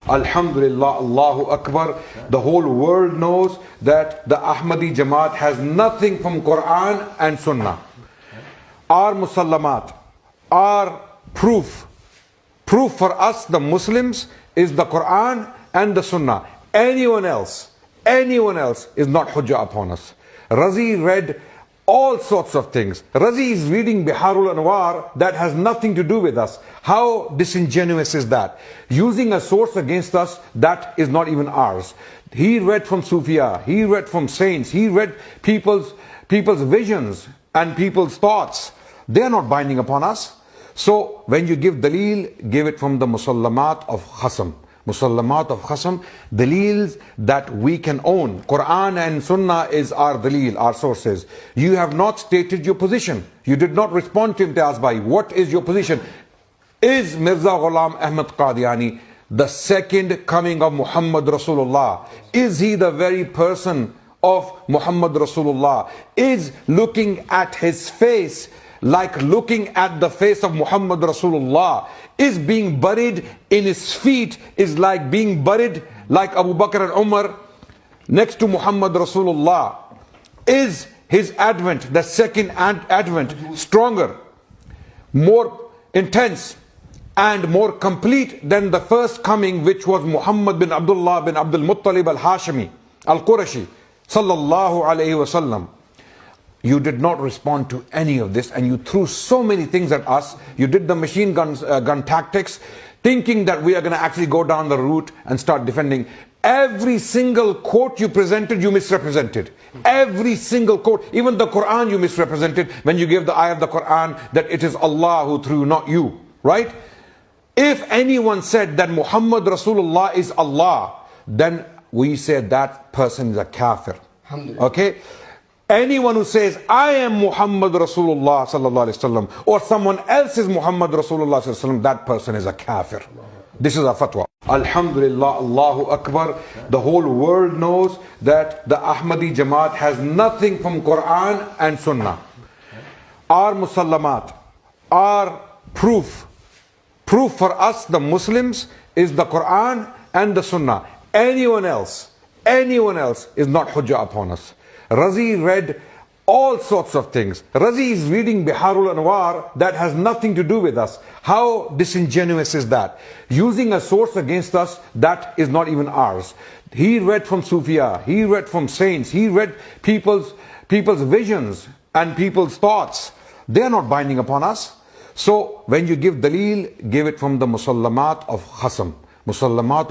Alhamdulillah, Allahu Akbar. The whole world knows that the Ahmadi Jamaat has nothing from Quran and Sunnah. Our musallamat, our proof for us the Muslims is the Quran and the Sunnah. Anyone else is not hujjah upon us. Razi read all sorts of things. Razi is reading Biharul Anwar that has nothing to do with us. How disingenuous is that? Using a source against us that is not even ours. He read from Sufia, he read from saints, he read people's visions and people's thoughts. They are not binding upon us. So when you give daleel, give it from the musallamat of khasam. Musallamat of khasam, daleels that we can own. Quran and Sunnah is our daleel, our sources. You have not stated your position. You did not respond to Imtiaz Bhai. What is your position? Is Mirza Ghulam Ahmad Qadiani the second coming of Muhammad Rasulullah? Is he the very person of Muhammad Rasulullah? Is looking at his face like looking at the face of Muhammad Rasulullah? Is being buried in his feet is like being buried like Abu Bakr and Umar next to Muhammad Rasulullah? Is his advent, the second advent, stronger, more intense and more complete than the first coming, which was Muhammad bin Abdullah bin Abdul Muttalib al-Hashimi al-Qurashi sallallahu alayhi wasallam? You did not respond to any of this, and you threw so many things at us. You did the machine gun tactics, thinking that we are going to actually go down the route and start defending. Every single quote you presented, you misrepresented. Every single quote, even the Quran you misrepresented when you gave the ayah of the Quran that it is Allah who threw, not you. Right? If anyone said that Muhammad Rasulullah is Allah, then we say that person is a kafir. Okay? Anyone who says, I am Muhammad Rasulullah sallallahu alaihi wasallam, or someone else is Muhammad Rasulullah sallallahu alaihi wasallam, that person is a kafir. This is a fatwa. Alhamdulillah, Allahu Akbar. The whole world knows that the Ahmadi Jamaat has nothing from Quran and Sunnah. Our musallamat, our proof for us the Muslims is the Quran and the Sunnah. Anyone else is not hujjah upon us. Razi read all sorts of things. Razi is reading Biharul Anwar that has nothing to do with us. How disingenuous is that? Using a source against us that is not even ours. He read from Sufia, he read from saints, he read people's visions and people's thoughts. They are not binding upon us. So when you give daleel, give it from the musallamat of khasam. Musallamat